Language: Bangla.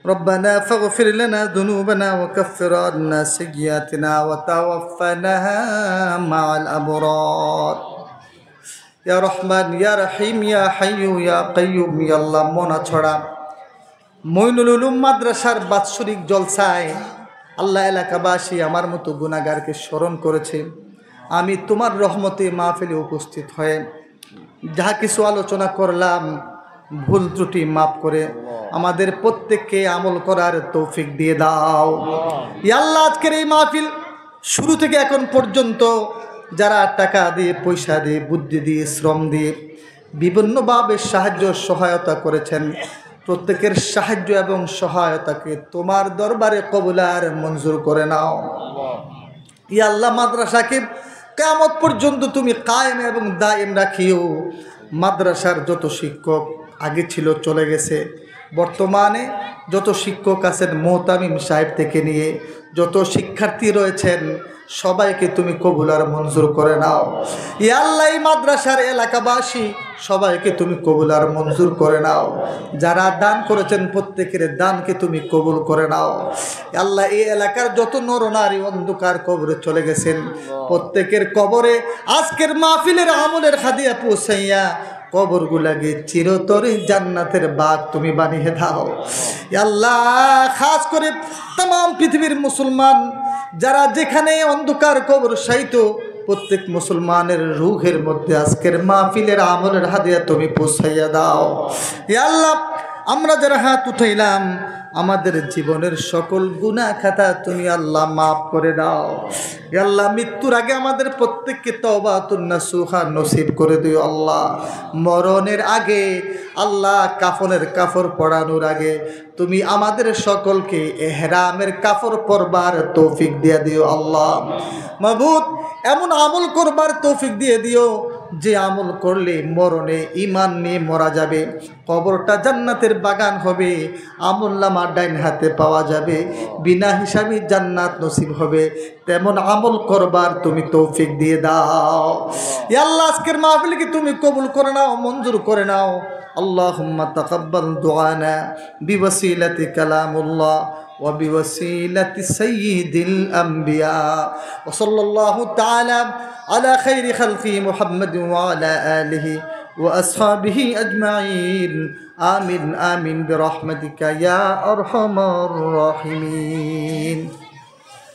ربنا فاغفر لنا ذنوبنا وكفر عنا سيئاتنا وتوفنا مع الأبرار يا رحمن يا رحيم يا حي يا قيوم يا الله মনা ছড়া মইনুল উলুম মাদ্রাসার বাৎসরিক জলসায় আল্লাহ এলাকাবাসী আমার মতো গুনাহগারকে স্মরণ করেছে। আমি তোমার রহমতে মাহফিলে উপস্থিত হয়ে যাহা কিছু আলোচনা করলাম ভুল ত্রুটি মাফ করে আমাদের প্রত্যেককে আমল করার তৌফিক দিয়ে দাও। ইয়া আল্লাহ, আজকের এই মাহফিল শুরু থেকে এখন পর্যন্ত যারা টাকা দিয়ে, পয়সা দিয়ে, বুদ্ধি দিয়ে, শ্রম দিয়ে বিভিন্নভাবে সাহায্য সহায়তা করেছেন, প্রত্যেকের সাহায্য এবং সহায়তাকে তোমার দরবারে কবুল আর মঞ্জুর করে নাও। ইয়া আল্লাহ, মাদ্রাসাকে কিয়ামত পর্যন্ত তুমি কায়েম এবং দায়েম রাখিও। মাদ্রাসার যত শিক্ষক আগে ছিল চলে গেছে, বর্তমানে যত শিক্ষক আছেন মোহতামিম সাহেব থেকে নিয়ে যত শিক্ষার্থী রয়েছেন সবাইকে তুমি কবুল আর মঞ্জুর করে নাও। ইয়া আল্লাহ, এই মাদ্রাসার এলাকাবাসী সবাইকে তুমি কবুল আর মঞ্জুর করে নাও। যারা দান করেছেন প্রত্যেকের দানকে তুমি কবুল করে নাও। আল্লাহ, এই এলাকার যত নরনারী অন্ধকার কবরে চলে গেছেন প্রত্যেকের কবরে আজকের মাহফিলের আমলের হাদিয়া পৌঁছাইয়া কবরগুলাকে চিরতরে জান্নাতের বাগ তুমি বানিয়ে দাও। আল্লাহ, খাস করে तमाम পৃথিবীর মুসলমান যারা যেখানে অন্ধকার কবর শায়িত প্রত্যেক মুসলমানের রূহের মধ্যে আজকের মাহফিলের আমলের হাদিয়া তুমি পৌঁছাইয়া দাও। ইয়া আল্লাহ, আমরা যারা হাত উঠাইলাম আমাদের জীবনের সকল গুনাহ খাতা তুমি আল্লাহ মাফ করে দাও। ইয়া আল্লাহ, মৃত্যুর আগে আমাদের প্রত্যেককে তওবাতুন নাসুহা নসিব করে দিও। আল্লাহ, মরণের আগে আল্লাহ কাফনের কাফড় পরানোর আগে তুমি আমাদের সকলকে ইহরামের কাফড় পরবার তৌফিক দিয়ে দিও। আল্লাহ মাবুদ, এমন আমল করবার তৌফিক দিয়ে দিও যে আমল করলে মরণে ঈমান নিয়ে মরা যাবে, কবরটা জান্নাতের বাগান হবে, আমলনামা ডাইন হাতে পাওয়া যাবে, বিনা হিসাবে জান্নাত নসিব হবে, তেমন আমল করবার তুমি তৌফিক দিয়ে দাও। ইয়া আল্লাহ, আজকের মাহফিলকে তুমি কবুল করে নাও, মঞ্জুর করে নাও। আল্লাহুম্মা তাকাব্বাল দুআনা বিওয়াসিলাতি কালামুল্লাহ وبوسيلة سيد الأنبياء وصلى الله تعالى على خير خلقه محمد وعلى آله وأصحابه أجمعين آمين آمين برحمتك يا أرحم الراحمين।